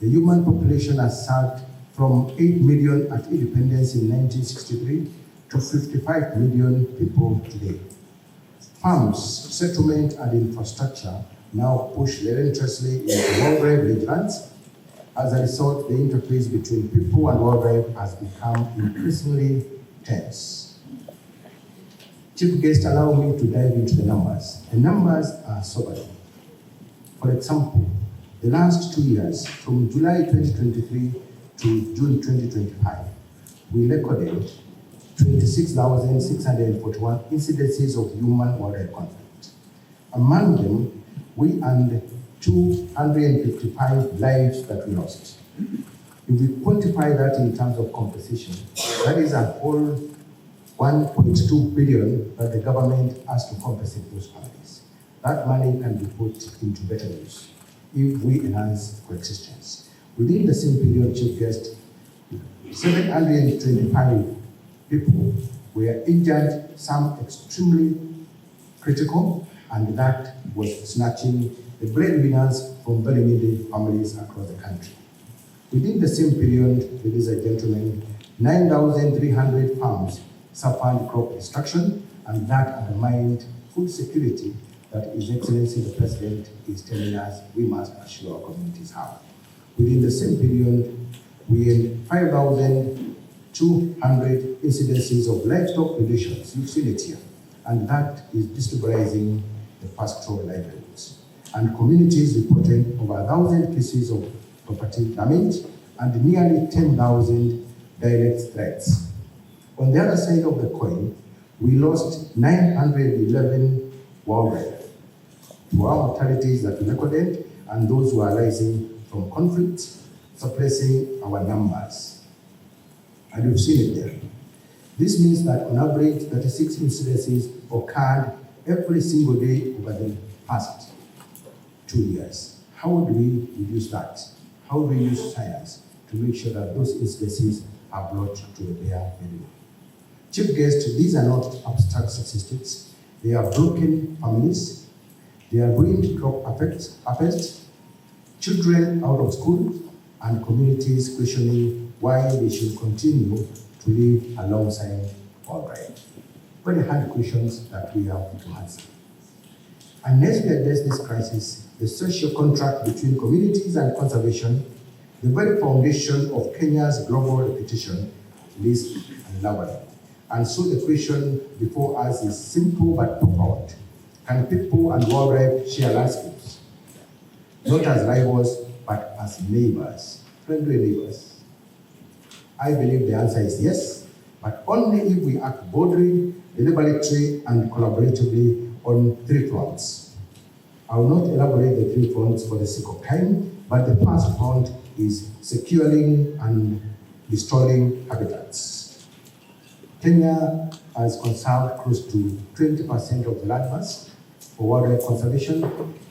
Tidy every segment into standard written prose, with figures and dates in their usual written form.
The human population has surged from 8 million at independence in 1963 to 55 million people today. Farms, settlement, and infrastructure now push relentlessly into wildlife vigilance. As a result, the interface between people and wildlife has become increasingly tense. Chief guest, allow me to dive into the numbers. The numbers are sobering. For example, the last 2 years, from July 2023 to June 2025, we recorded 26,641 incidences of human-wildlife conflict. Among them, we earned 255 lives that we lost. If we quantify that in terms of compensation, that is a whole 1.2 billion that the government has to compensate those families. That money can be put into better use if we enhance coexistence. Within the same period, Chief Guest, 725 people were injured, some extremely critical, and that was snatching the breadwinners from very needy families across the country. Within the same period, ladies and gentlemen, 9,300 farms suffered crop destruction, and that undermined food security that His Excellency the President is telling us we must assure our communities have. Within the same period, we had 5,200 incidences of livestock predations. You've seen it here. And that is destabilizing the pastoral livelihoods. And communities reported over 1,000 cases of property damage and nearly 10,000 direct threats. On the other side of the coin, we lost 911 wildlife. Our mortalities that we recorded and those who are arising from conflicts, suppressing our numbers. And you've seen it there. This means that on average, 36 incidences occurred every single day over the past 2 years. How do we reduce that? How do we use science to make sure that those incidences are brought to the bare minimum? Chief Guest, these are not abstract statistics. They are broken families. They are ruined crop affects, children out of school, and communities questioning why they should continue to live alongside wildlife. Very hard questions that we have to answer. Unless we address this crisis, the social contract between communities and conservation, the very foundation of Kenya's global reputation, is unraveling. And so the question before us is simple but profound. Can people and wildlife share landscapes? Not as rivals, but as neighbors, friendly neighbors. I believe the answer is yes, but only if we act boldly, deliberately, and collaboratively on 3 fronts. I will not elaborate the 3 fronts for the sake of time, but the first front is securing and restoring habitats. Kenya has conserved close to 20% of the land mass for wildlife conservation,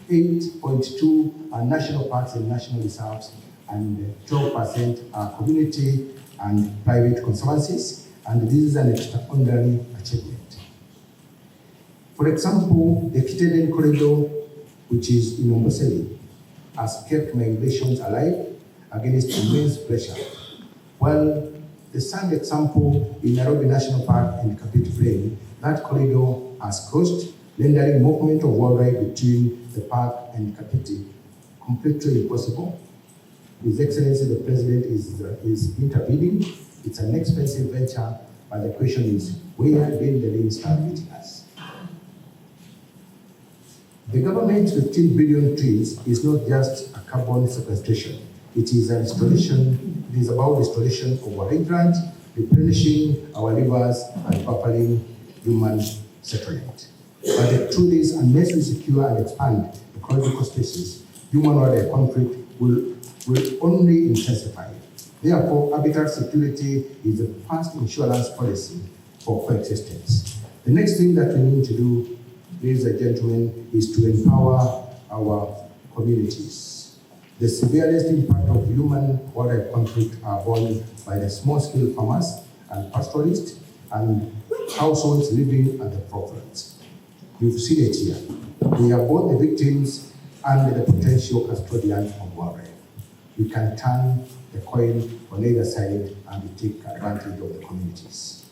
8.2 are national parks and national reserves, and 12% are community and private conservancies, and this is an extraordinary achievement. For example, the 𝐜𝐻𝐻 corridor, which is in Amboseli, has kept migrations alive against immense pressure, while the same example in Nairobi National Park and Kapiti Plain, that corridor has closed, rendering movement of wildlife between the park and Kapiti completely impossible. His Excellency the President is intervening. It's an expensive venture, but the question is, where did the rain start meeting us? The government's 15 billion trees is not just a carbon sequestration. It is a restoration. It is about restoration of our rangeland, replenishing our rivers, and buffering human settlement. But the truth is, unless we secure and expand ecological spaces, human-wildlife conflict will only intensify. Therefore, habitat security is the first insurance policy for coexistence. The next thing that we need to do, ladies and gentlemen, is to empower our communities. The severest impact of human-wildlife conflict are borne by the small-scale farmers and pastoralists and households living at the forefront. You've seen it here. They are both the victims and the potential custodians of wildlife. we can turn the coin on either side and take advantage of the communities.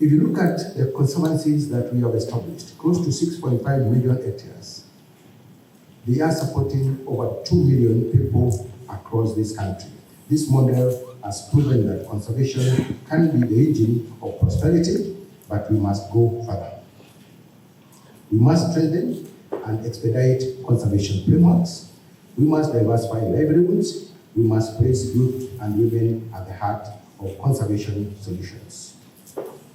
If you look at the conservancies that we have established, close to 6.5 million hectares, they are supporting over 2 million people across this country. This model has proven that conservation can be the engine of prosperity, but we must go further. We must strengthen and expedite conservation frameworks. We must diversify livelihoods. We must place youth and women at the heart of conservation solutions.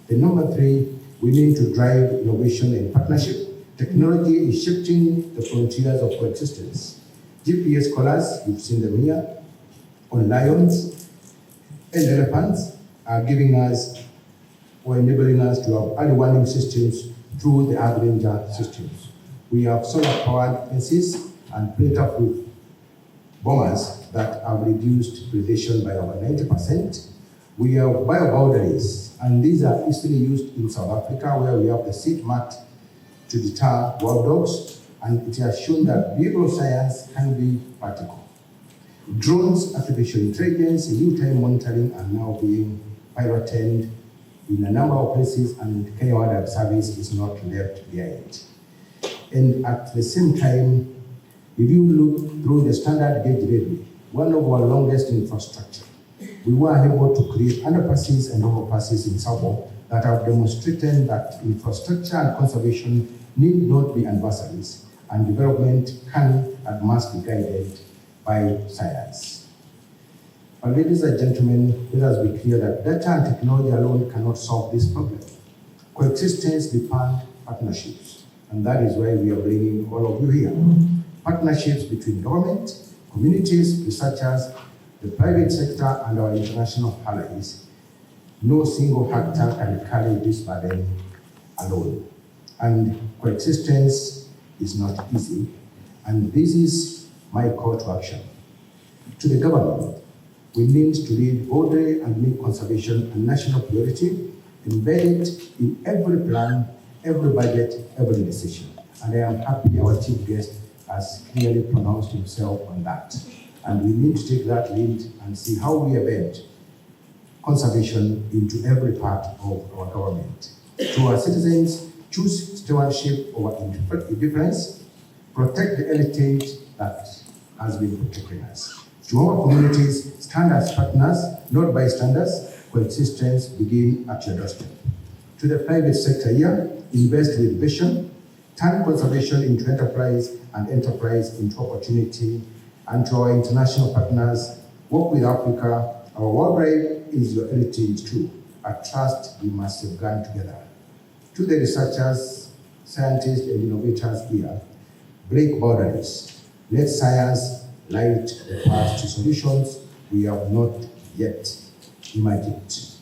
The number 3, we need to drive innovation and partnership. Technology is shifting the frontiers of coexistence. GPS collars, you've seen them here, on lions and elephants are giving us or enabling us to have early warning systems through the earth ranger systems. We have solar-powered fences and predator-proof bombers that have reduced predation by over 90%. We have bio-boundaries, and these are easily used in South Africa, where we have the seed mat to deter wild dogs, and it has shown that behavioral science can be practical. Drones, artificial intelligence, real-time monitoring are now being piloted in a number of places, and Kenya Wildlife Service is not left behind. And at the same time, if you look through the standard gauge railway, one of our longest infrastructure, we were able to create underpasses and overpasses in Sabo that have demonstrated that infrastructure and conservation need not be adversaries, and development can and must be guided by science. But ladies and gentlemen, let us be clear that data and technology alone cannot solve this problem. Coexistence demands partnerships, and that is why we are bringing all of you here. Partnerships between government, communities, researchers, the private sector, and our international allies. No single actor can carry this burden alone. And coexistence is not easy, and this is my call to action. To the government, we need to lead boldly and make conservation a national priority, embedded in every plan, every budget, every decision. And I am happy our chief guest has clearly pronounced himself on that. And we need to take that lead and see how we embed conservation into every part of our government. To our citizens, choose stewardship over indifference, protect the heritage that has been protecting us. To our communities, stand as partners, not bystanders. Coexistence begin at your doorstep. To the private sector here, invest with vision, turn conservation into enterprise and enterprise into opportunity. And to our international partners, work with Africa. Our world right is your heritage too. A trust we must safeguard together. To the researchers, scientists, and innovators here, break boundaries. Let science light the path to solutions we have not yet imagined.